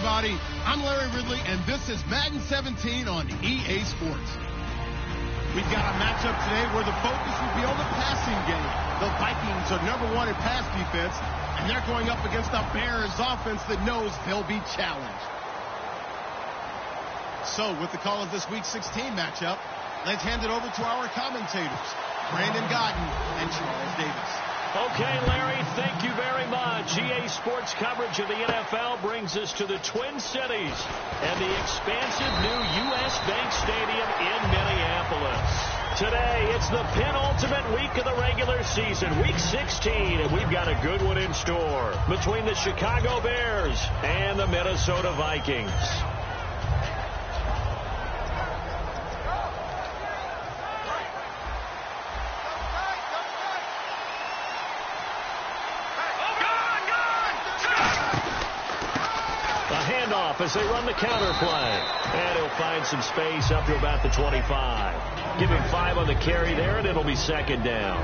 everybody. I'm Larry Ridley, and this is Madden 17 on EA Sports. We've got a matchup today where the focus will be on the passing game. The Vikings are #1 in pass defense, and they're going up against the Bears offense that knows they'll be challenged. So, with the call of this Week 16 matchup, let's hand it over to our commentators, Brandon Godden and Charles Davis. Okay, Larry, thank you very much. EA Sports coverage of the NFL brings us to the Twin Cities and the expansive new U.S. Bank Stadium in Minneapolis. Today, it's the penultimate week of the regular season, Week 16, and we've got a good one in store between the Chicago Bears and the Minnesota Vikings. As they run the counter play. And he'll find some space up to about the 25. Give him 5 on the carry there, and it'll be second down.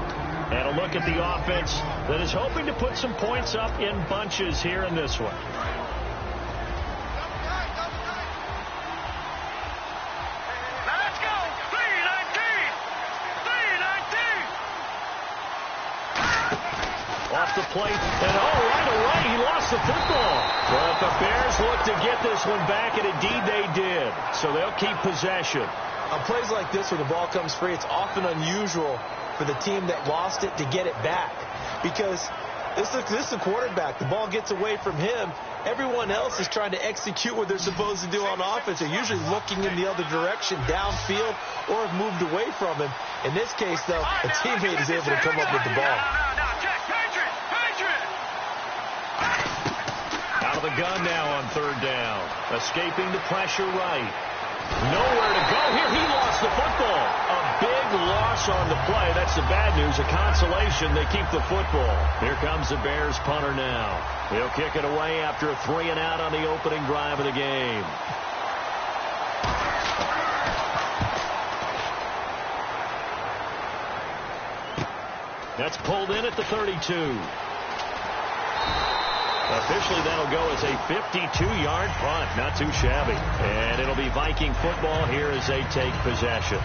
And a look at the offense that is hoping to put some points up in bunches here in this one. Let's go! 319! 319! Off the plate, and right away, he lost the football. But the Bears look to get this one back, and indeed they did. So they'll keep possession. On plays like this where the ball comes free, it's often unusual for the team that lost it to get it back. Because this is the quarterback. The ball gets away from him. Everyone else is trying to execute what they're supposed to do on offense. They're usually looking in the other direction, downfield, or have moved away from him. In this case, though, a teammate is able to come up with the ball. Out of the gun now on third down. Escaping the pressure right. Nowhere to go here. He lost the football. A big loss on the play. That's the bad news. A consolation. They keep the football. Here comes the Bears punter now. He'll kick it away after a 3-and-out on the opening drive of the game. That's pulled in at the 32. Officially, that'll go as a 52-yard punt. Not too shabby. And it'll be Viking football here as they take possession.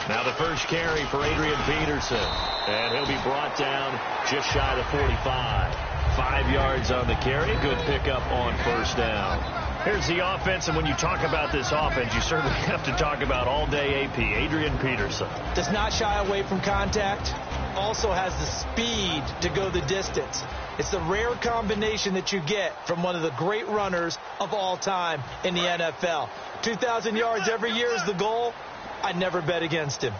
Now the first carry for Adrian Peterson. And he'll be brought down just shy of the 45. 5 yards on the carry. Good pickup on first down. Here's the offense, and when you talk about this offense, you certainly have to talk about all-day AP, Adrian Peterson. Does not shy away from contact. Also has the speed to go the distance. It's the rare combination that you get from one of the great runners of all time in the NFL. 2,000 yards every year is the goal. I'd never bet against him.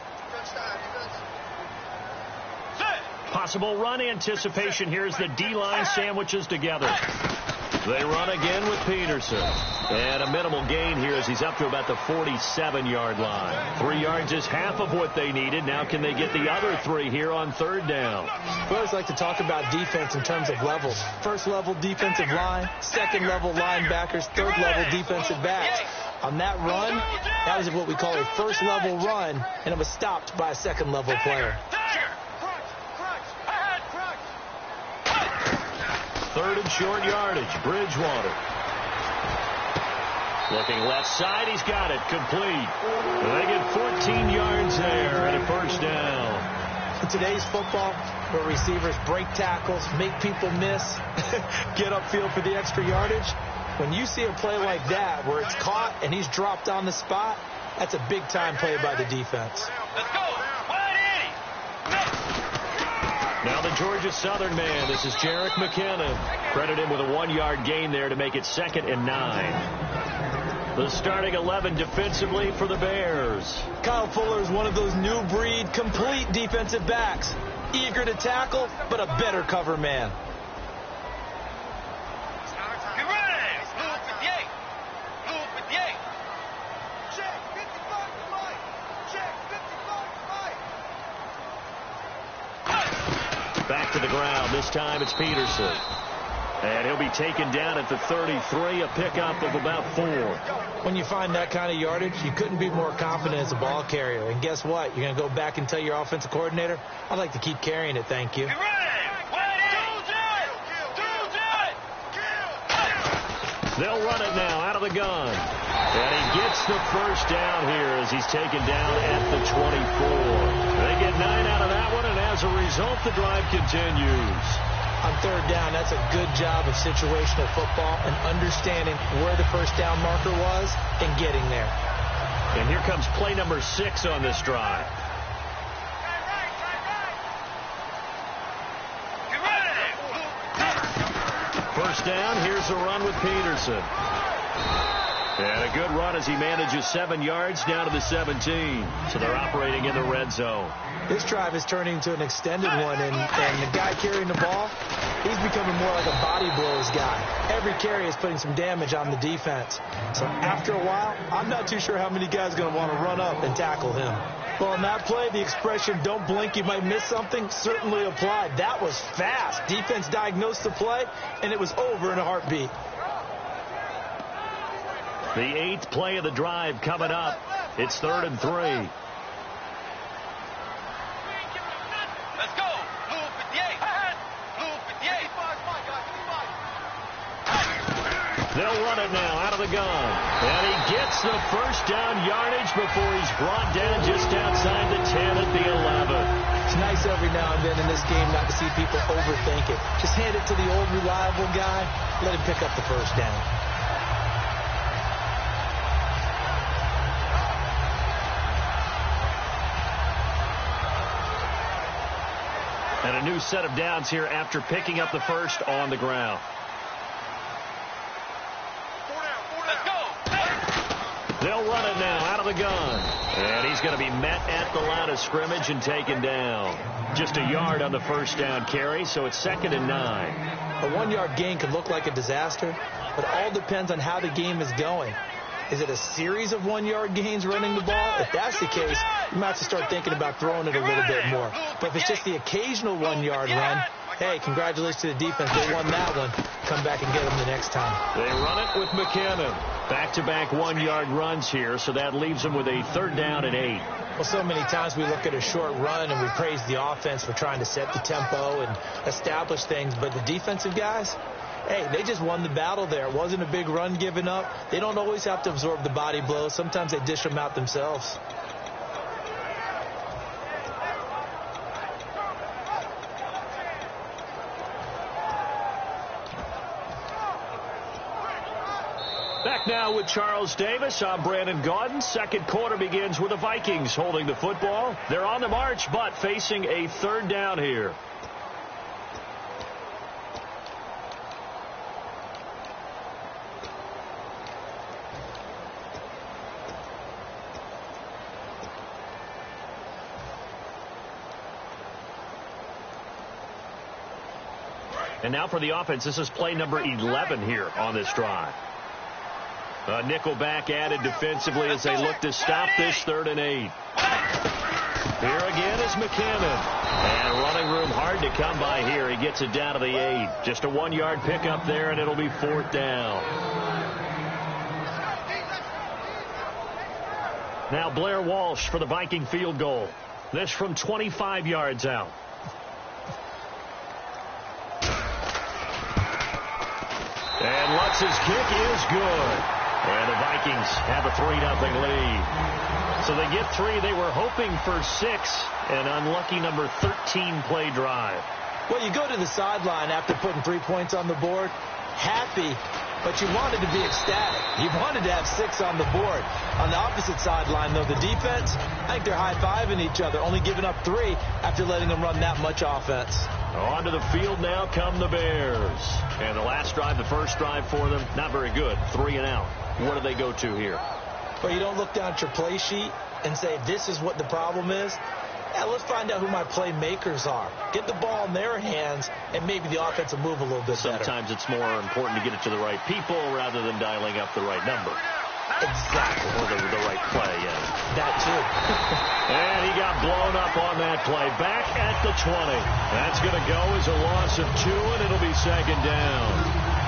Possible run anticipation here as the D-line sandwiches together. They run again with Peterson. And a minimal gain here as he's up to about the 47-yard line. 3 yards is half of what they needed. Now can they get the other 3 here on third down? We always like to talk about defense in terms of levels. First level defensive line, second level linebackers, third level defensive backs. On that run, that was what we call a first level run, and it was stopped by a second level player. Third and short yardage. Bridgewater. Looking left side. He's got it. Complete. They get 14 yards there and a first down. In today's football, where receivers break tackles, make people miss, get upfield for the extra yardage, when you see a play like that where it's caught and he's dropped on the spot, that's a big-time play by the defense. Let's go. Now the Georgia Southern man. This is Jerick McKinnon. Credit him with a 1-yard gain there to make it 2nd and 9. The starting 11 defensively for the Bears. Kyle Fuller is one of those new breed complete defensive backs. Eager to tackle, but a better cover man. Back to the ground. This time it's Peterson. And he'll be taken down at the 33, a pickup of about 4. When you find that kind of yardage, you couldn't be more confident as a ball carrier. And guess what? You're going to go back and tell your offensive coordinator, I'd like to keep carrying it, thank you. They'll run it now out of the gun. And he gets the first down here as he's taken down at the 24. They get 9 out of that one, and as a result, the drive continues. On third down, that's a good job of situational football and understanding where the first down marker was and getting there. And here comes play number 6 on this drive. First down, here's a run with Peterson. And a good run as he manages 7 yards down to the 17. So they're operating in the red zone. This drive is turning into an extended one, and the guy carrying the ball, he's becoming more like a body blows guy. Every carry is putting some damage on the defense. So after a while, I'm not too sure how many guys are going to want to run up and tackle him. Well, on that play, the expression, don't blink, you might miss something, certainly applied. That was fast. Defense diagnosed the play, and it was over in a heartbeat. The 8th play of the drive coming up. It's 3rd and 3. Let's go. Blue 58. Blue 58. They'll run it now out of the gun. And he gets the first down yardage before he's brought down just outside the 10 at the 11. It's nice every now and then in this game not to see people overthink it. Just hand it to the old reliable guy. Let him pick up the first down. And a new set of downs here after picking up the first on the ground. Let's go. They'll run it now out of the gun. And he's going to be met at the line of scrimmage and taken down. Just a yard on the first down carry, so it's 2nd and 9. A 1-yard gain could look like a disaster, but it all depends on how the game is going. Is it a series of 1-yard gains running the ball? If that's the case, you might have to start thinking about throwing it a little bit more. But if it's just the occasional 1-yard run, hey, congratulations to the defense. They won that one. Come back and get them the next time. They run it with McKinnon. Back-to-back 1-yard runs here, so that leaves them with a 3rd down and 8. Well, so many times we look at a short run and we praise the offense for trying to set the tempo and establish things, but the defensive guys, hey, they just won the battle there. It wasn't a big run given up. They don't always have to absorb the body blows. Sometimes they dish them out themselves. Back now with Charles Davis. I'm Brandon Gaudin. Second quarter begins with the Vikings holding the football. They're on the march, but facing a 3rd down here. And now for the offense, this is play number 11 here on this drive. A nickelback added defensively as they look to stop this 3rd and 8. Here again is McKinnon. And running room hard to come by here. He gets it down to the 8. Just a 1-yard pickup there, and it'll be 4th down. Now Blair Walsh for the Viking field goal. This from 25 yards out. And Lutz's kick is good. And the Vikings have a 3-0 lead. So they get 3. They were hoping for 6. An unlucky number 13 play drive. Well, you go to the sideline after putting 3 points on the board, happy, but you wanted to be ecstatic. You wanted to have 6 on the board. On the opposite sideline, though, the defense, I think they're high-fiving each other, only giving up 3 after letting them run that much offense. Onto the field now come the Bears. And the last drive, the first drive for them, not very good. 3 and out. What do they go to here? Well, you don't look down at your play sheet and say, this is what the problem is. Yeah, let's find out who my playmakers are. Get the ball in their hands, and maybe the offense will move a little bit better. Sometimes it's more important to get it to the right people rather than dialing up the right number. Exactly. Or the right play, yeah. That too. And he got blown up on that play. Back at the 20. That's going to go as a loss of 2, and it'll be second down.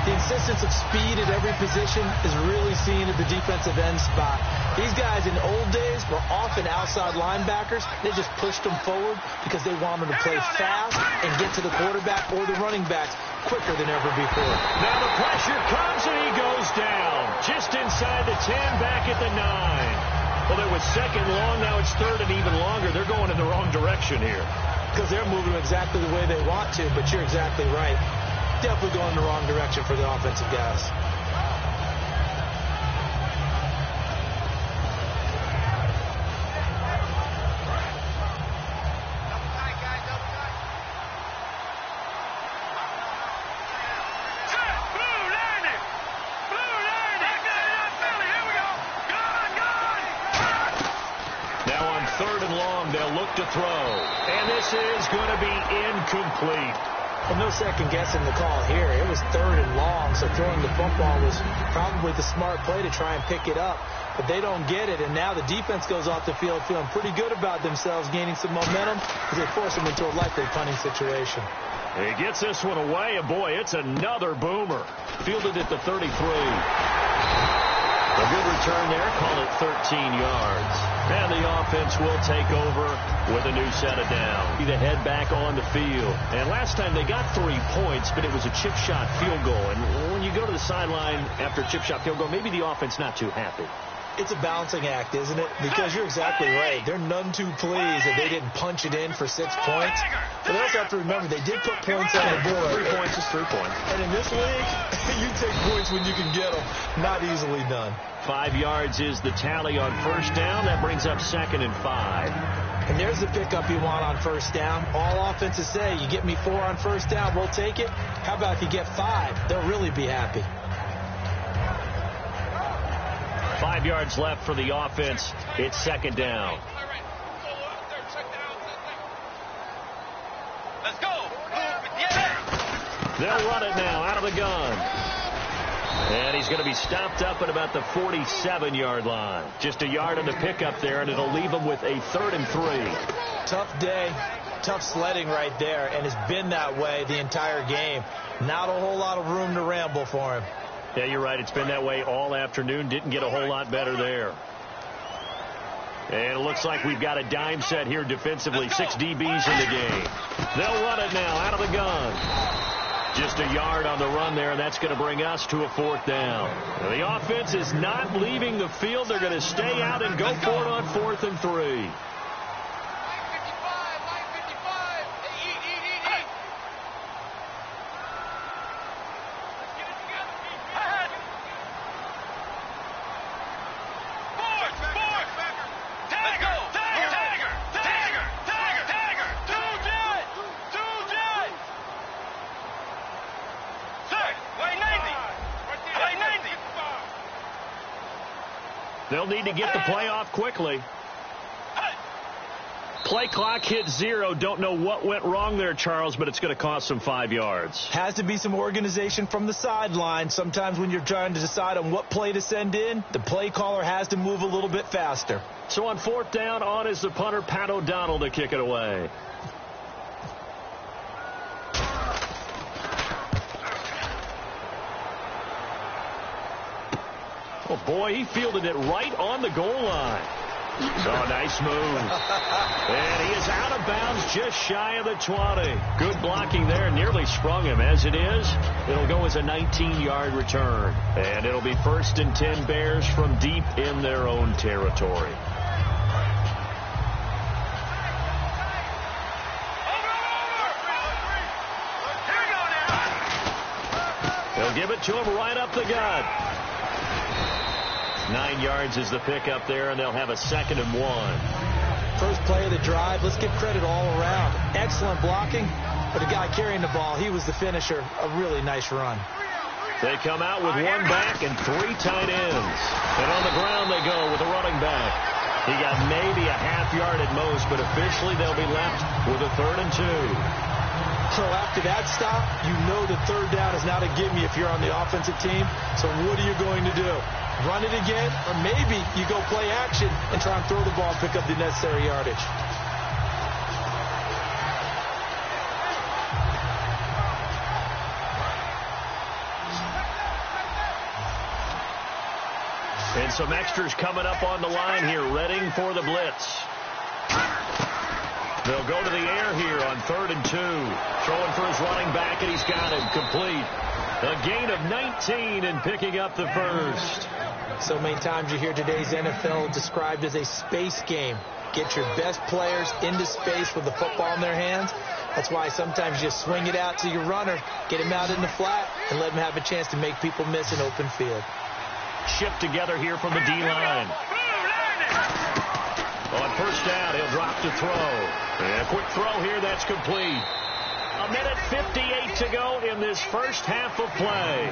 The insistence of speed at every position is really seen at the defensive end spot. These guys in old days were often outside linebackers. They just pushed them forward because they wanted to play fast and get to the quarterback or the running backs quicker than ever before. Now the pressure comes and he goes down. Just inside the 10, back at the 9. Well, there was second long. Now it's third and even longer. They're going in the wrong direction here. Because they're moving exactly the way they want to, but you're exactly right. Definitely going in the wrong direction for the offensive guys. Now on third and long, they'll look to throw. And this is going to be incomplete. Well, no second guessing the call here. It was third and long, so throwing the football was probably the smart play to try and pick it up. But they don't get it, and now the defense goes off the field feeling pretty good about themselves, gaining some momentum as they force them into a likely punting situation. He gets this one away, and boy, it's another boomer. Fielded at the 33. A good return there, call it 13 yards. And the offense will take over with a new set of downs. The head back on the field. And last time they got 3 points, but it was a chip shot field goal. And when you go to the sideline after a chip shot field goal, maybe the offense not too happy. It's a balancing act, isn't it? Because you're exactly right. They're none too pleased that they didn't punch it in for 6 points. But they also have to remember they did put points on the board. 3 points is 3 points. And in this league, you take points when you can get them. Not easily done. 5 yards is the tally on first down. That brings up 2nd and 5. And there's the pickup you want on first down. All offenses say, you get me 4 on first down, we'll take it. How about if you get 5? They'll really be happy. 5 yards left for the offense. It's second down. Let's go. They'll run it now out of the gun. And he's going to be stopped up at about the 47-yard line. Just a yard on the pickup there, and it'll leave him with a 3rd and 3. Tough day, tough sledding right there, and it's been that way the entire game. Not a whole lot of room to ramble for him. Yeah, you're right. It's been that way all afternoon. Didn't get a whole lot better there. And it looks like we've got a dime set here defensively. 6 DBs in the game. They'll run it now out of the gun. Just a yard on the run there, and that's going to bring us to a 4th down. Now, the offense is not leaving the field. They're going to stay out and go for it on 4th and 3. They'll need to get the play off quickly. Play clock hit 0. Don't know what went wrong there, Charles, but it's going to cost them 5 yards. Has to be some organization from the sideline. Sometimes when you're trying to decide on what play to send in, the play caller has to move a little bit faster. So on 4th down, on is the punter, Pat O'Donnell, to kick it away. Oh, boy, he fielded it right on the goal line. Oh, nice move. And he is out of bounds just shy of the 20. Good blocking there. Nearly sprung him. As it is, it'll go as a 19-yard return. And it'll be 1st and 10 Bears from deep in their own territory. They'll give it to him right up the gut. 9 yards is the pickup there, and they'll have a 2nd and 1. First play of the drive. Let's give credit all around. Excellent blocking, but the guy carrying the ball, he was the finisher. A really nice run. They come out with 1 back and 3 tight ends. And on the ground they go with a running back. He got maybe a half yard at most, but officially they'll be left with a 3rd and 2. So after that stop, you know the third down is not a gimme if you're on the offensive team. So what are you going to do? Run it again? Or maybe you go play action and try and throw the ball and pick up the necessary yardage. And some extras coming up on the line here, readying for the blitz. They'll go to the air here on 3rd and 2. Throwing for his running back, and he's got him complete. A gain of 19 and picking up the first. So many times you hear today's NFL described as a space game. Get your best players into space with the football in their hands. That's why sometimes you just swing it out to your runner, get him out in the flat, and let him have a chance to make people miss an open field. Shift together here from the D-line. On first down, he'll drop to throw. And a quick throw here, that's complete. 1:58 to go in this first half of play.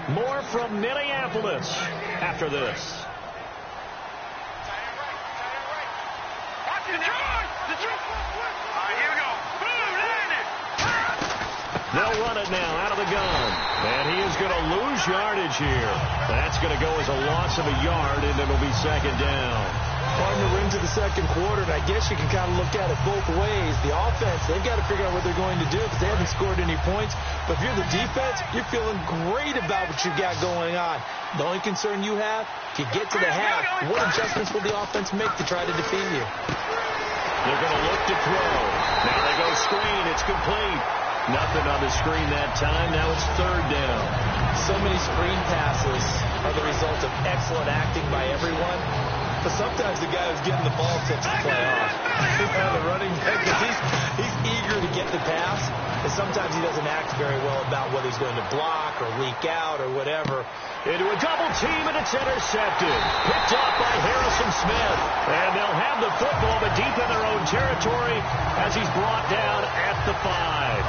More from Minneapolis after this. They'll run it now out of the gun. And he is going to lose yardage here. That's going to go as a loss of a yard, and it'll be second down. Partner, we're into the second quarter, and I guess you can kind of look at it both ways. The offense, they've got to figure out what they're going to do because they haven't scored any points. But if you're the defense, you're feeling great about what you've got going on. The only concern you have, if you get to the half, what adjustments will the offense make to try to defeat you? They're going to look to throw. Now they go screen. It's complete. Nothing on the screen that time. Now it's third down. So many screen passes are the result of excellent acting by everyone. But sometimes the guy who's getting the ball takes the play off. The running back, he's eager to get the pass, and sometimes he doesn't act very well about whether he's going to block or leak out or whatever. Into a double team, and it's intercepted. Picked off by Harrison Smith. And they'll have the football, but deep in their own territory as he's brought down at the 5.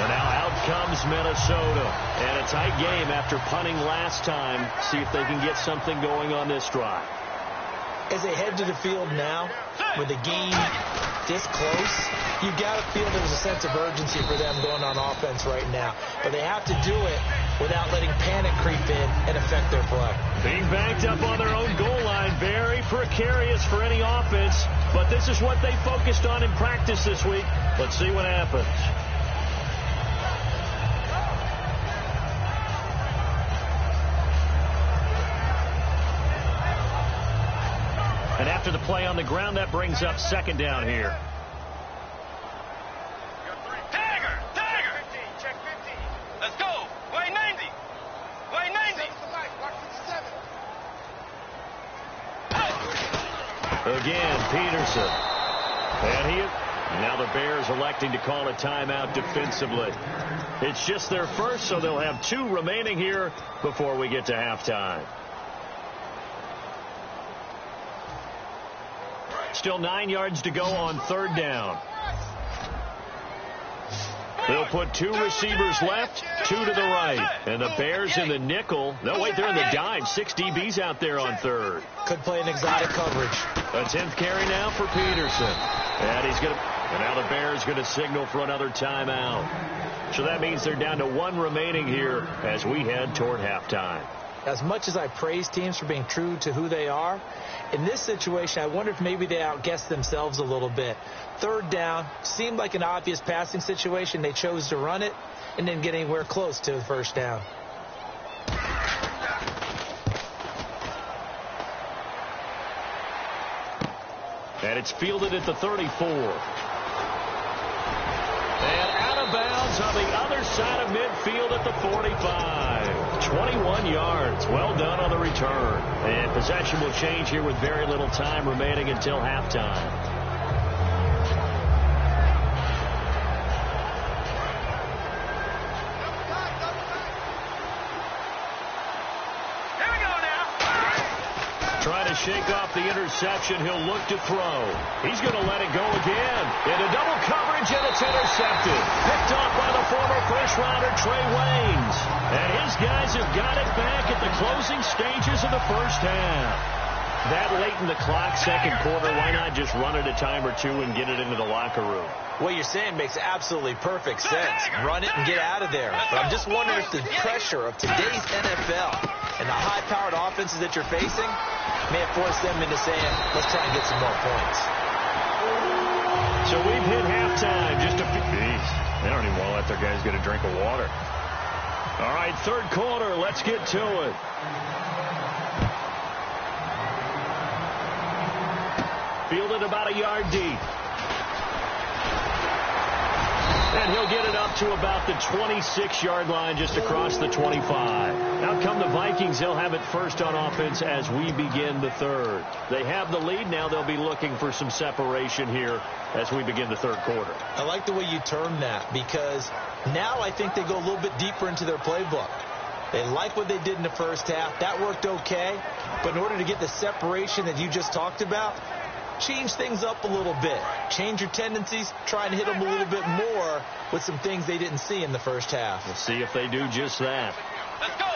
And now out comes Minnesota. And a tight game after punting last time. See if they can get something going on this drive. As they head to the field now, with the game this close, you got to feel there's a sense of urgency for them going on offense right now. But they have to do it without letting panic creep in and affect their play. Being backed up on their own goal line, very precarious for any offense. But this is what they focused on in practice this week. Let's see what happens. And after the play on the ground, that brings up second down here. Tiger! Check 15. Let's go. Way 90. Way 90. Again, Peterson. And now the Bears electing to call a timeout defensively. It's just their first, so they'll have 2 remaining here before we get to halftime. Still 9 yards to go on third down. They'll put 2 receivers left, 2 to the right. And the Bears in the nickel. No, wait, they're in the dime. 6 DBs out there on third. Could play an exotic coverage. A 10th carry now for Peterson. And now the Bears going to signal for another timeout. So that means they're down to 1 remaining here as we head toward halftime. As much as I praise teams for being true to who they are, in this situation, I wonder if maybe they outguessed themselves a little bit. Third down seemed like an obvious passing situation. They chose to run it and didn't get anywhere close to the first down. And it's fielded at the 34. And out of bounds on the other side of midfield at the 45. 21 yards. Well done on the return. And possession will change here with very little time remaining until halftime. Trying to shake off the interception. He'll look to throw. He's going to let it go again. Into double coverage, and it's intercepted. Picked off by the former first-rounder Trey Waynes. And his guys have got it back at the closing stages of the first half. That late in the clock, second quarter, why not just run it a time or two and get it into the locker room? What you're saying makes absolutely perfect sense. Run it and get out of there. But I'm just wondering if the pressure of today's NFL and the high-powered offenses that you're facing may have forced them into saying, let's try and get some more points. So we've hit halftime. Just a few. Jeez, they don't even want to let their guys get a drink of water. All right, third quarter. Let's get to it. Fielded about a yard deep. And he'll get it up to about the 26-yard line, just across the 25. Out come the Vikings. They'll have it first on offense as we begin the third. They have the lead. Now they'll be looking for some separation here as we begin the third quarter. I like the way you term that, because now I think they go a little bit deeper into their playbook. They like what they did in the first half. That worked okay. But in order to get the separation that you just talked about, change things up a little bit. Change your tendencies. Try and hit them a little bit more with some things they didn't see in the first half. We'll see if they do just that. Let's go.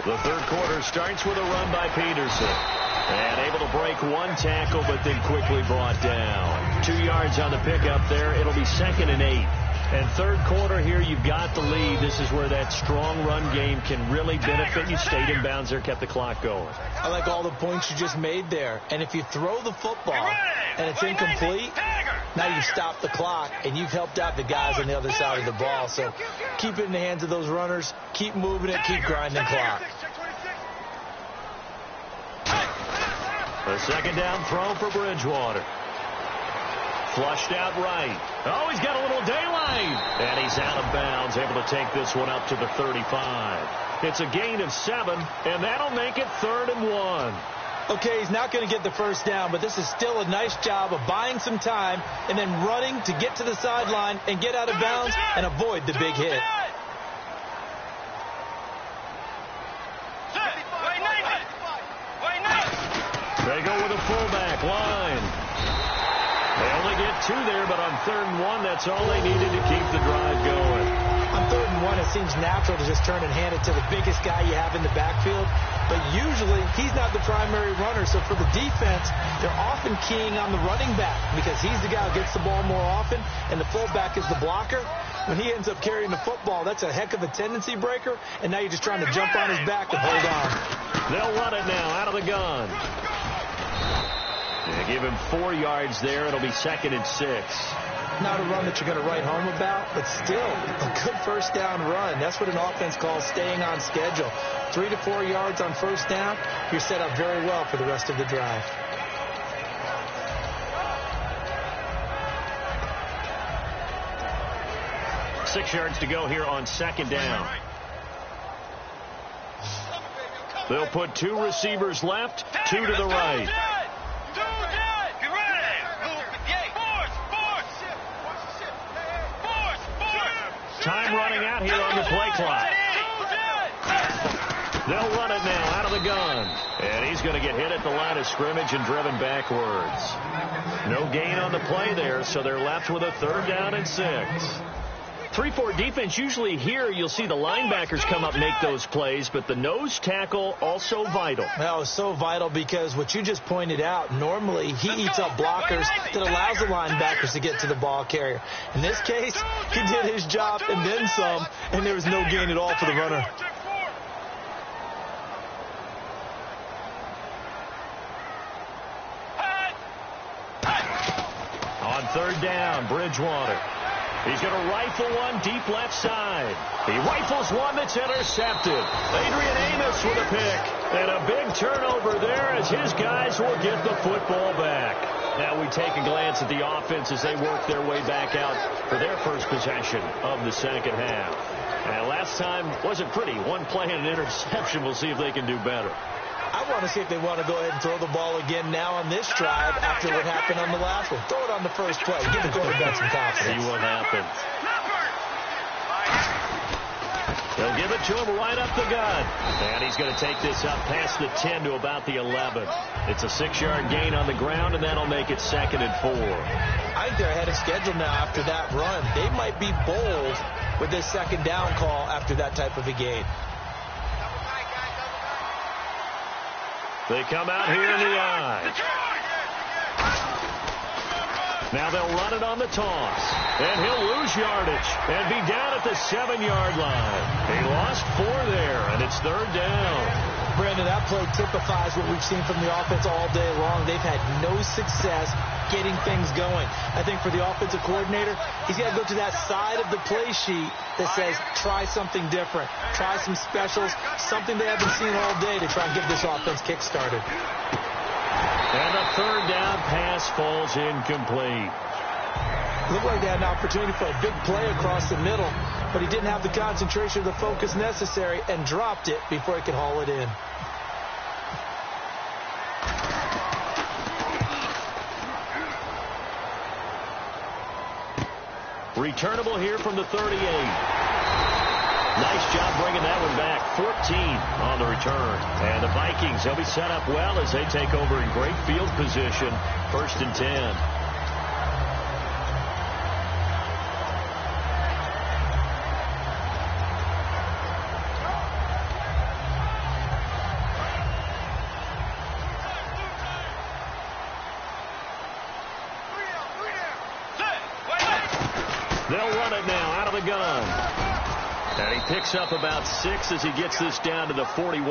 The third quarter starts with a run by Peterson. And able to break one tackle, but then quickly brought down. 2 yards on the pickup there. It'll be 2nd and 8. And third quarter here, you've got the lead. This is where that strong run game can really benefit you. Stayed in bounds there, kept the clock going. I like all the points you just made there. And if you throw the football and it's incomplete, now you've stopped the clock and you've helped out the guys on the other side of the ball. So keep it in the hands of those runners. Keep moving it. Keep grinding clock. A second down throw for Bridgewater. Flushed out right. Oh, he's got a little daylight. And he's out of bounds, able to take this one up to the 35. It's a gain of 7, and that'll make it 3rd and 1. Okay, he's not going to get the first down, but this is still a nice job of buying some time and then running to get to the sideline and get out of bounds and avoid the big hit. They go with a fullback line. They only get 2 there, but on 3rd and 1, that's all they needed to keep the drive going. On 3rd and 1, it seems natural to just turn and hand it to the biggest guy you have in the backfield. But usually, he's not the primary runner. So for the defense, they're often keying on the running back because he's the guy who gets the ball more often, and the fullback is the blocker. When he ends up carrying the football, that's a heck of a tendency breaker, and now you're just trying to jump on his back and hold on. They'll run it now out of the gun. They give him 4 yards there. It'll be 2nd and 6. Not a run that you're going to write home about, but still a good first down run. That's what an offense calls staying on schedule. 3 to 4 yards on first down, you're set up very well for the rest of the drive. Six yards to go here on 2nd down. They'll put 2 receivers left, 2 to the right. Time running out here on the play clock. They'll run it now out of the gun. And he's going to get hit at the line of scrimmage and driven backwards. No gain on the play there, so they're left with a 3rd down and 6. 3-4 defense, usually here you'll see the linebackers come up and make those plays, but the nose tackle also vital. Well, it's so vital because what you just pointed out, normally he eats up blockers that allows the linebackers to get to the ball carrier. In this case, he did his job and then some, and there was no gain at all for the runner. On 3rd down, Bridgewater. He's going to rifle one deep left side. He rifles one that's intercepted. Adrian Amos with a pick. And a big turnover there as his guys will get the football back. Now we take a glance at the offense as they work their way back out for their first possession of the second half. And last time wasn't pretty. One play and an interception. We'll see if they can do better. I want to see if they want to go ahead and throw the ball again now on this drive after what happened on the last one. Throw it on the first play. Give the quarterback some confidence. See what happens. They'll give it to him right up the gut. And he's going to take this up past the 10 to about the 11. It's a 6-yard gain on the ground, and that'll make it 2nd and 4. I think they're ahead of schedule now after that run. They might be bold with this 2nd down call after that type of a gain. They come out here in the I. Now they'll run it on the toss. And he'll lose yardage and be down at the 7-yard line. He lost 4 there, and it's 3rd down. Brandon, that play typifies what we've seen from the offense all day long. They've had no success getting things going. I think for the offensive coordinator, he's got to go to that side of the play sheet that says, try something different. Try some specials, something they haven't seen all day to try and get this offense kick-started. And the 3rd down pass falls incomplete. Looked like they had an opportunity for a big play across the middle, but he didn't have the concentration or the focus necessary and dropped it before he could haul it in. Returnable here from the 38. Nice job bringing that one back. 14 on the return. And the Vikings, they'll be set up well as they take over in great field position. 1st and 10. They'll run it now out of the gun. And he picks up about 6 as he gets this down to the 41.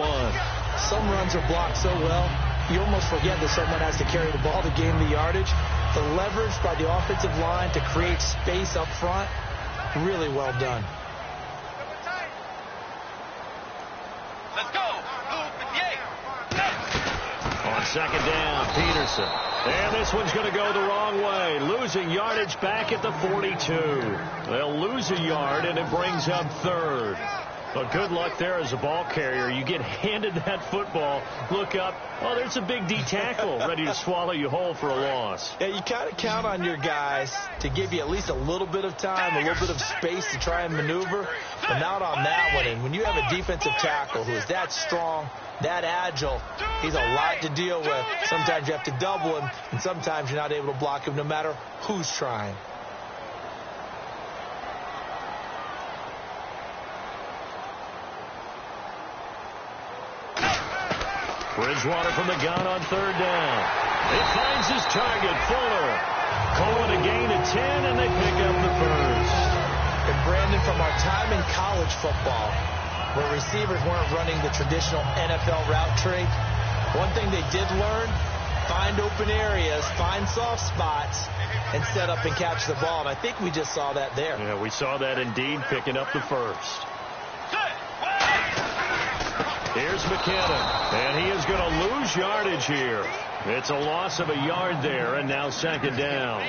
Some runs are blocked so well, you almost forget that someone has to carry the ball to gain the yardage. The leverage by the offensive line to create space up front, really well done. Let's go. On 2nd down, Peterson. And this one's going to go the wrong way. Losing yardage back at the 42. They'll lose a yard, and it brings up 3rd. But good luck there as a ball carrier. You get handed that football, look up, oh, there's a big D tackle ready to swallow you whole for a loss. Yeah, you kind of count on your guys to give you at least a little bit of time, a little bit of space to try and maneuver, but not on that one. And when you have a defensive tackle who is that strong, that agile, he's a lot to deal with. Sometimes you have to double him, and sometimes you're not able to block him no matter who's trying. Bridgewater from the gun on 3rd down. It finds his target, Fuller. Calling a gain of 10, and they pick up the 1st. And Brandon, from our time in college football, where receivers weren't running the traditional NFL route tree, one thing they did learn, find open areas, find soft spots, and set up and catch the ball. And I think we just saw that there. Yeah, we saw that indeed, picking up the 1st. Here's McKinnon, and he is going to lose yardage here. It's a loss of a yard there, and now 2nd down.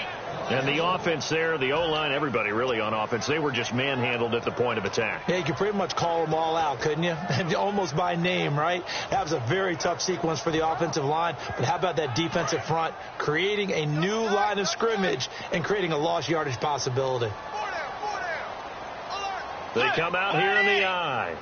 And the offense there, the O-line, everybody really on offense, they were just manhandled at the point of attack. Yeah, you could pretty much call them all out, couldn't you? Almost by name, right? That was a very tough sequence for the offensive line. But how about that defensive front creating a new line of scrimmage and creating a lost yardage possibility? They come out here in the I.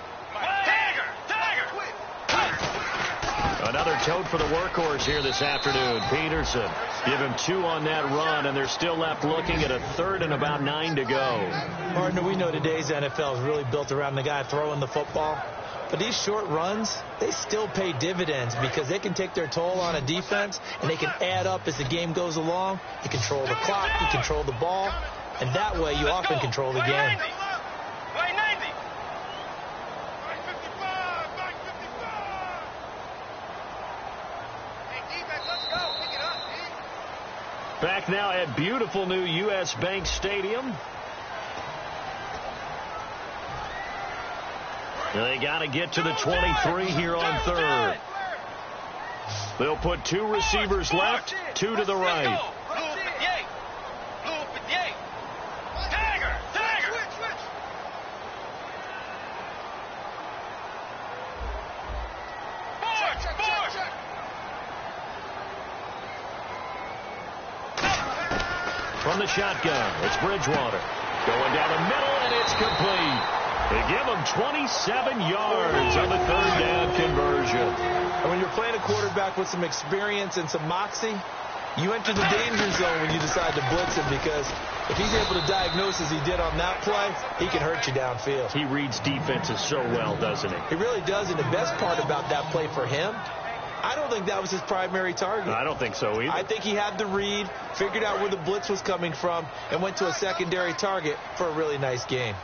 Another tote for the workhorse here this afternoon. Peterson. Give him 2 on that run, and they're still left looking at a 3rd and about 9 to go. Partner, we know today's NFL is really built around the guy throwing the football. But these short runs, they still pay dividends because they can take their toll on a defense, and they can add up as the game goes along. You control the clock, you control the ball, and that way you often control the game. Back now at beautiful new U.S. Bank Stadium. They got to get to the 23 here on 3rd. They'll put 2 receivers left, 2 to the right. From the shotgun, it's Bridgewater. Going down the middle, and it's complete. They give him 27 yards on the 3rd down conversion. And when you're playing a quarterback with some experience and some moxie, you enter the danger zone when you decide to blitz him, because if he's able to diagnose as he did on that play, he can hurt you downfield. He reads defenses so well, doesn't he? He really does, and the best part about that play for him, I don't think that was his primary target. I don't think so either. I think he had the read, figured out where the blitz was coming from, and went to a secondary target for a really nice game.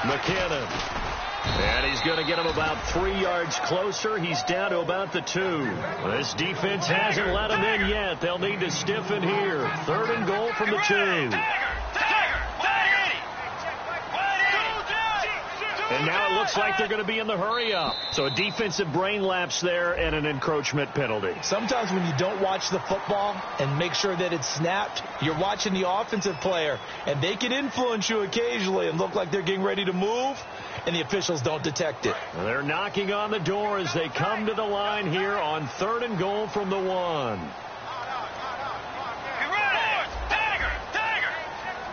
McKinnon. And he's going to get him about 3 yards closer. He's down to about the 2. This defense hasn't let him in yet. They'll need to stiffen here. 3rd and goal from the 2. And now it looks like they're going to be in the hurry-up. So a defensive brain lapse there and an encroachment penalty. Sometimes when you don't watch the football and make sure that it's snapped, you're watching the offensive player, and they can influence you occasionally and look like they're getting ready to move, and the officials don't detect it. They're knocking on the door as they come to the line here on 3rd and goal from the 1.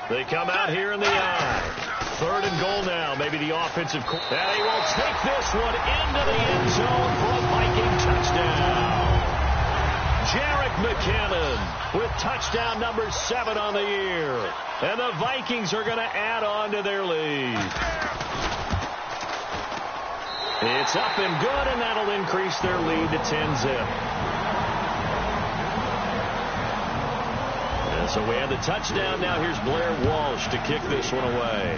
They come out here in the eye. 3rd and goal now. Maybe the offensive. And he will take this one into the end zone for a Viking touchdown. Jerick McKinnon with touchdown number 7 on the year. And the Vikings are going to add on to their lead. It's up and good, and that'll increase their lead to 10-zip. So we have the touchdown. Now here's Blair Walsh to kick this one away.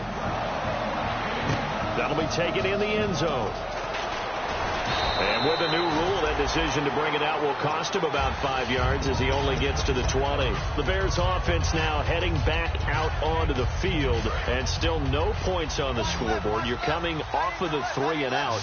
That'll be taken in the end zone. And with the new rule, that decision to bring it out will cost him about 5 yards as he only gets to the 20. The Bears offense now heading back out onto the field, and still no points on the scoreboard. You're coming off of the 3 and out.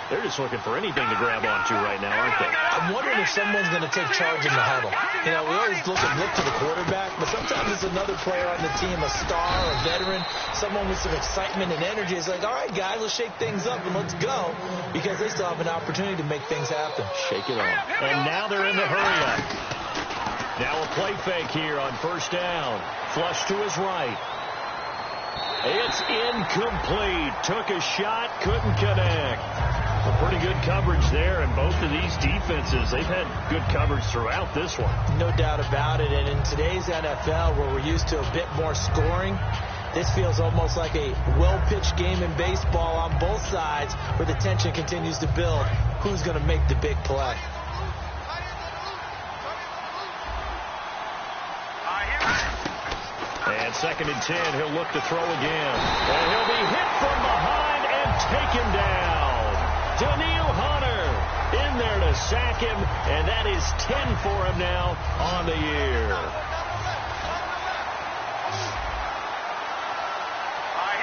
They're just looking for anything to grab onto right now, aren't they? I'm wondering if someone's going to take charge in the huddle. You know, we always look to the quarterback, but sometimes it's another player on the team, a star, a veteran, someone with some excitement and energy. It's like, all right, guys, let's shake things up and let's go, because they still have an opportunity to make things happen. Shake it off. And now they're in the hurry-up. Now a play fake here on 1st down. Flush to his right. It's incomplete. Took a shot, couldn't connect. Pretty good coverage there, and both of these defenses, they've had good coverage throughout this one. No doubt about it, and in today's NFL, where we're used to a bit more scoring, this feels almost like a well-pitched game in baseball on both sides, where the tension continues to build. Who's going to make the big play? And 2nd and 10, he'll look to throw again. And he'll be hit from behind and taken down. Daniil Hunter in there to sack him, and that is 10 for him now on the year.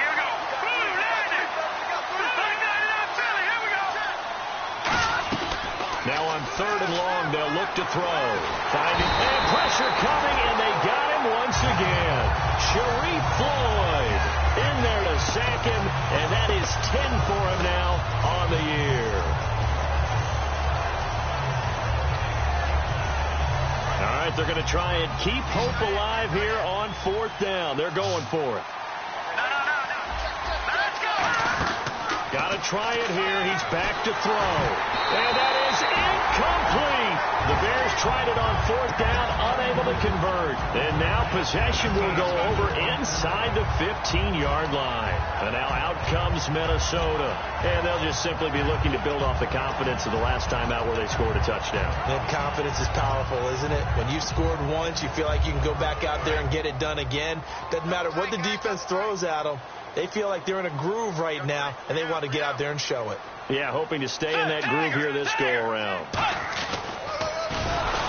Here we go. Boom, landed. Here we go. Now on 3rd and long, they'll look to throw. Finding and pressure coming, and they got him once again. Sharif Floyd in there to sack him, and that is 10 for him now on the year. All right, they're going to try and keep hope alive here on 4th down. They're going for it. Let's go. Got to try it here. He's back to throw. And that is incomplete. The Bears tried it on 4th down, unable to convert. And now possession will go over inside the 15-yard line. And now out comes Minnesota. And they'll just simply be looking to build off the confidence of the last time out where they scored a touchdown. And confidence is powerful, isn't it? When you've scored once, you feel like you can go back out there and get it done again. Doesn't matter what the defense throws at them. They feel like they're in a groove right now, and they want to get out there and show it. Yeah, hoping to stay in that groove here this go-around.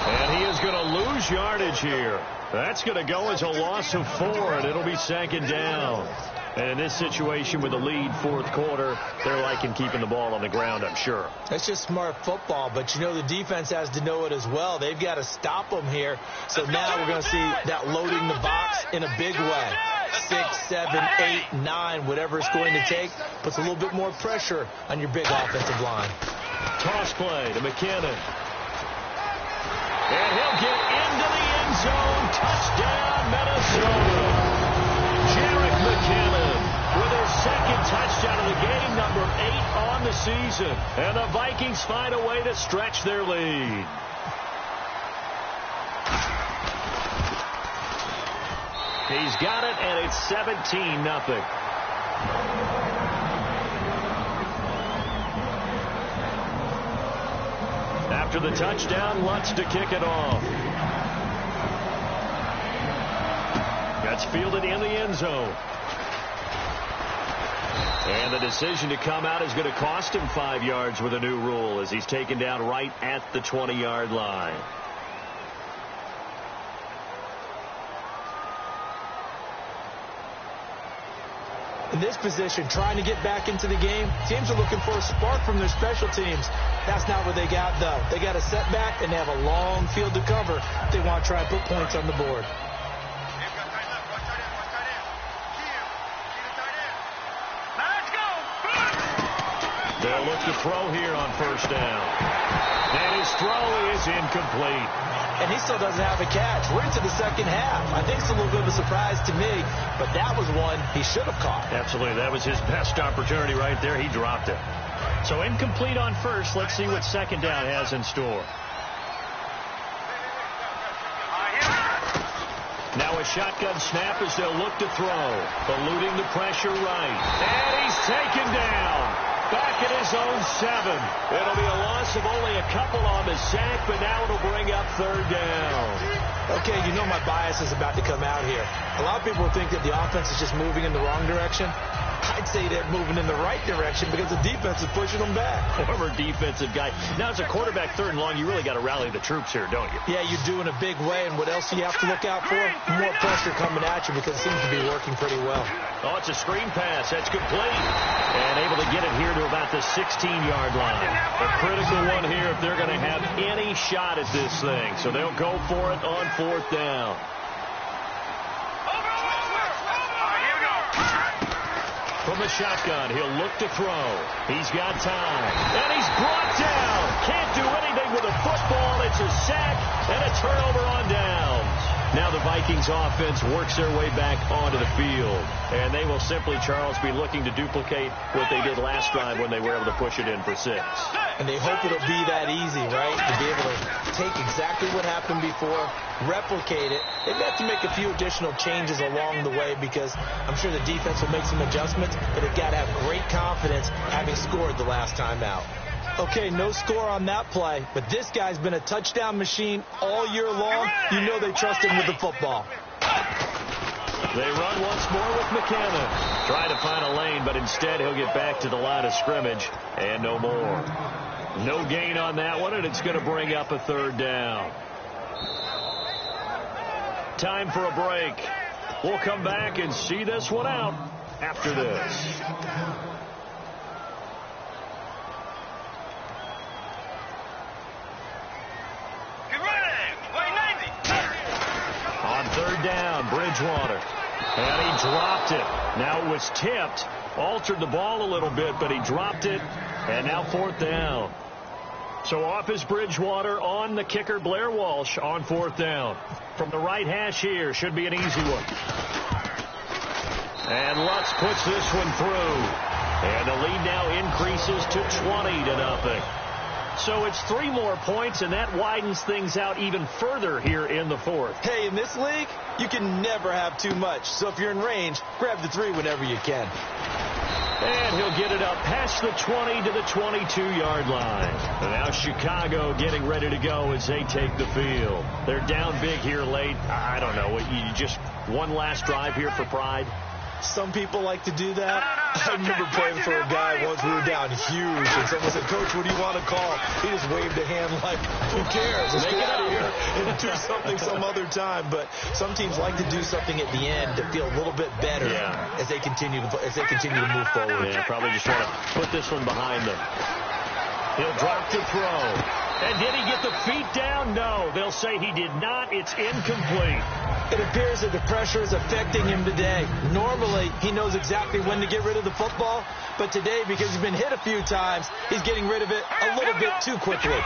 And he is going to lose yardage here. That's going to go as a loss of 4, and it'll be 2nd down. And in this situation with the lead 4th quarter, they're liking keeping the ball on the ground, I'm sure. That's just smart football, but you know the defense has to know it as well. They've got to stop them here. So now we're going to see that loading the box in a big way. 6, 7, 8, 9, whatever it's going to take, puts a little bit more pressure on your big offensive line. Toss play to McKinnon. And he'll get into the end zone. Touchdown, Minnesota. Jerick McKinnon with his 2nd touchdown of the game, number 8 on the season. And the Vikings find a way to stretch their lead. He's got it, and it's 17-0. After the touchdown, Lutz to kick it off. That's fielded in the end zone. And the decision to come out is going to cost him 5 yards with a new rule as he's taken down right at the 20-yard line. In this position, trying to get back into the game, teams are looking for a spark from their special teams. That's not what they got, though. They got a setback, and they have a long field to cover if they want to try and put points on the board. They'll look to throw here on first down. And his throw is incomplete. And he still doesn't have a catch. We're into the second half. I think it's a little bit of a surprise to me, but that was one he should have caught. Absolutely. That was his best opportunity right there. He dropped it. So incomplete on first. Let's see what second down has in store. Now a shotgun snap as they'll look to throw. Eluding the pressure right. And he's taken down. Back at his own 7. It'll be a loss of only a couple on the sack, but now it'll bring up third down. Okay, you know my bias is about to come out here. A lot of people think that the offense is just moving in the wrong direction. I'd say they're moving in the right direction because the defense is pushing them back. Former defensive guy. Now, as a quarterback, third and long, you really got to rally the troops here, don't you? Yeah, you're doing a big way, and what else do you have to look out for? More pressure coming at you because it seems to be working pretty well. Oh, it's a screen pass. That's complete. And able to get it here to about the 16-yard line. A critical one here if they're going to have any shot at this thing. So they'll go for it on fourth down. From the shotgun, he'll look to throw. He's got time. And he's brought down. Can't do anything with a football. It's a sack and a turnover on downs. Now the Vikings offense works their way back onto the field. And they will simply, Charles, be looking to duplicate what they did last drive when they were able to push it in for 6. And they hope it'll be that easy, right? To be able to take exactly what happened before, replicate it. They have to make a few additional changes along the way because I'm sure the defense will make some adjustments, but they've got to have great confidence having scored the last time out. Okay, no score on that play, but this guy's been a touchdown machine all year long. You know they trust him with the football. They run once more with McKenna. Trying to find a lane, but instead he'll get back to the line of scrimmage and no more. No gain on that one, and it's going to bring up a third down. Time for a break. We'll come back and see this one out after this. On third down, Bridgewater. And he dropped it. Now it was tipped. Altered the ball a little bit, but he dropped it. And now fourth down. So off is Bridgewater, on the kicker Blair Walsh on fourth down. From the right hash here, should be an easy one. And Lutz puts this one through. And the lead now increases to 20-0. So it's 3 more points, and that widens things out even further here in the fourth. Hey, in this league, you can never have too much. So if you're in range, grab the 3 whenever you can. And he'll get it up past the 20 to the 22-yard line. And now Chicago getting ready to go as they take the field. They're down big here late. I don't know. You just one last drive here for pride? Some people like to do that. I remember playing for a guy once. We were down huge, and someone said, "Coach, what do you want to call?" He just waved a hand like, "Who cares? Let's get out of here and do something some other time." But some teams like to do something at the end to feel a little bit better as they continue to move forward. Yeah, probably just want to put this one behind them. He'll drop to throw. And did he get the feet down? No. They'll say he did not. It's incomplete. It appears that the pressure is affecting him today. Normally, he knows exactly when to get rid of the football, but today, because he's been hit a few times, he's getting rid of it a little bit too quickly.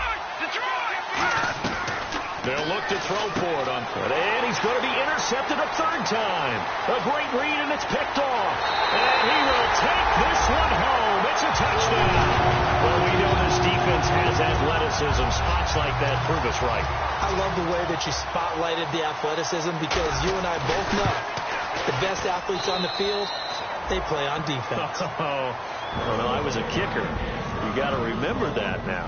They'll look to throw for it on foot, and he's going to be intercepted a third time. A great read, and it's picked off. And he will take this one home. It's a touchdown. Well, we know this defense has athleticism. Spots like that prove us right. I love the way that you spotlighted the athleticism because you and I both know the best athletes on the field, they play on defense. Oh, no, I was a kicker. You got to remember that now.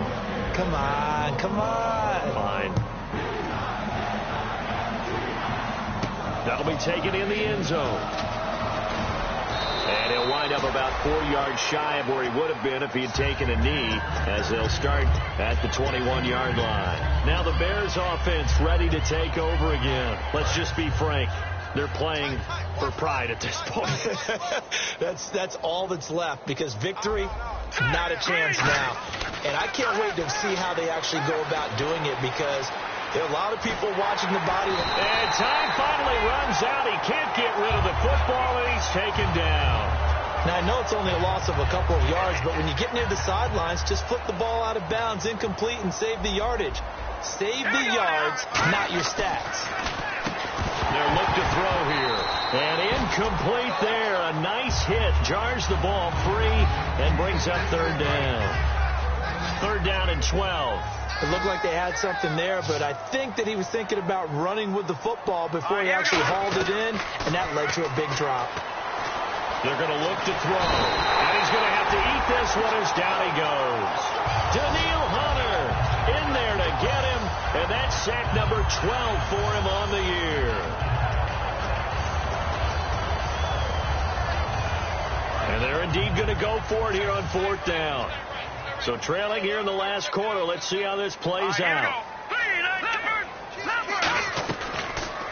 Come on, come on. Fine. That'll be taken in the end zone. And he'll wind up about 4 yards shy of where he would have been if he had taken a knee, as they'll start at the 21-yard line. Now the Bears offense ready to take over again. Let's just be frank. They're playing for pride at this point. That's all that's left, because victory, not a chance now. And I can't wait to see how they actually go about doing it, because there are a lot of people watching the body. And time finally runs out. He can't get rid of the football, and he's taken down. Now, I know it's only a loss of a couple of yards, but when you get near the sidelines, just flip the ball out of bounds, incomplete, and save the yardage. Save the yards, not your stats. They'll look to throw here. And incomplete there. A nice hit. Jars the ball free and brings up third down. Third down and 12. It looked like they had something there, but I think that he was thinking about running with the football before he actually hauled it in, and that led to a big drop. They're going to look to throw. And he's going to have to eat this one as down he goes. Daniil Hunter in there to get him, and that's sack number 12 for him on the year. And they're indeed going to go for it here on fourth down. So trailing here in the last quarter. Let's see how this plays out.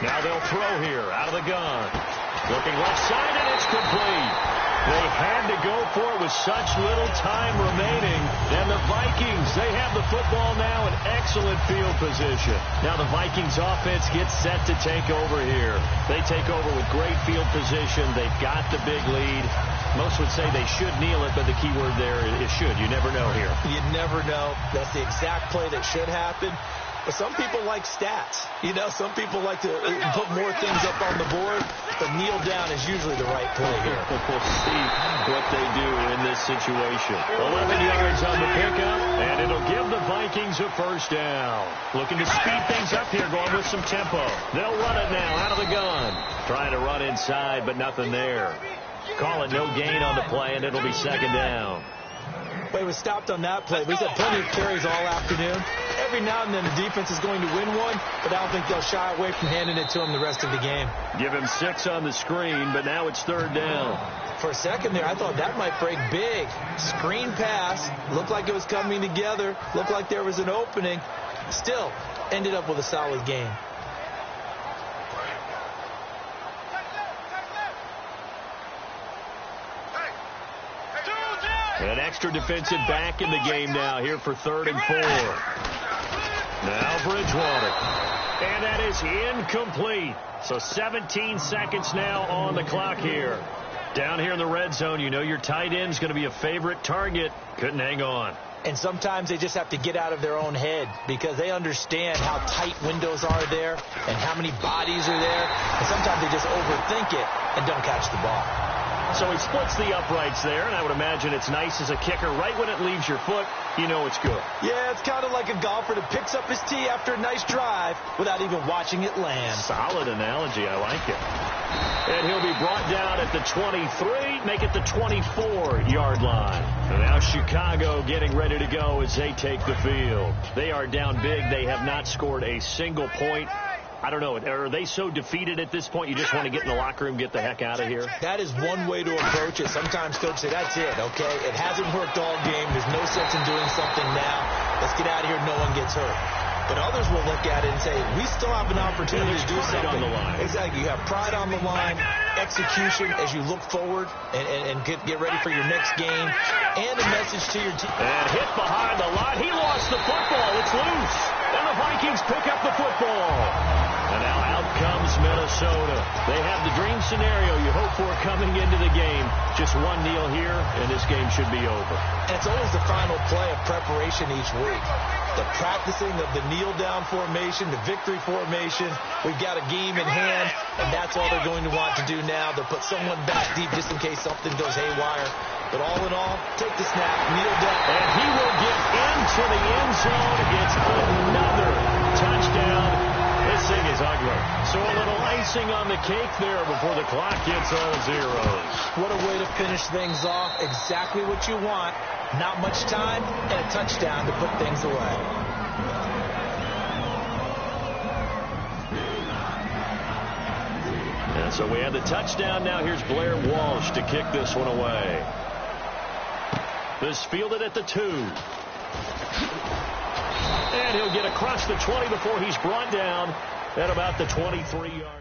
Now they'll throw here out of the gun. Looking left side, and it's complete. They had to go for it with such little time remaining. And the Vikings, they have the football now in excellent field position. Now the Vikings offense gets set to take over here. They take over with great field position. They've got the big lead. Most would say they should kneel it, but the key word there is should. You never know here. You never know. That's the exact play that should happen. But some people like stats. You know, some people like to put more things up on the board, but kneel down is usually the right play here. We'll see what they do in this situation. 11 yards on the pickup, and it'll give the Vikings a first down. Looking to speed things up here, going with some tempo. They'll run it now out of the gun. Trying to run inside, but nothing there. Call it no gain on the play, and it'll be second down. Well, he was stopped on that play, but he's had plenty of carries all afternoon. Every now and then the defense is going to win one, but I don't think they'll shy away from handing it to him the rest of the game. Give him 6 on the screen, but now it's third down. For a second there, I thought that might break big. Screen pass, looked like it was coming together, looked like there was an opening. Still, ended up with a solid game. An extra defensive back in the game now here for 3rd and 4. Now Bridgewater. And that is incomplete. So 17 seconds now on the clock here. Down here in the red zone, you know your tight end's going to be a favorite target. Couldn't hang on. And sometimes they just have to get out of their own head because they understand how tight windows are there and how many bodies are there. And sometimes they just overthink it and don't catch the ball. So he splits the uprights there, and I would imagine it's nice as a kicker. Right when it leaves your foot, you know it's good. Yeah, it's kind of like a golfer that picks up his tee after a nice drive without even watching it land. Solid analogy. I like it. And he'll be brought down at the 23, make it the 24-yard line. And now Chicago getting ready to go as they take the field. They are down big. They have not scored a single point. I don't know. Are they so defeated at this point you just want to get in the locker room, get the heck out of here? That is one way to approach it. Sometimes coaches say, that's it, okay? It hasn't worked all game. There's no sense in doing something now. Let's get out of here. No one gets hurt. But others will look at it and say, we still have an opportunity to do something. On the line. Exactly. You have pride on the line, execution as you look forward and get ready for your next game, and a message to your team. And hit behind the line. He lost the football. It's loose. And the Vikings pick up the football. And now out comes Minnesota. They have the dream scenario you hope for coming into the game. Just one kneel here, and this game should be over. And it's always the final play of preparation each week. The practicing of the kneel-down formation, the victory formation. We've got a game in hand, and that's all they're going to want to do now. They'll put someone back deep just in case something goes haywire. But all in all, take the snap, kneel down. And he will get into the end zone. It's another touchdown. This thing is ugly. So a little icing on the cake there before the clock gets all zeros. What a way to finish things off. Exactly what you want. Not much time and a touchdown to put things away. And so we have the touchdown. Now here's Blair Walsh to kick this one away. This fielded at the 2. And he'll get across the 20 before he's brought down at about the 23-yard.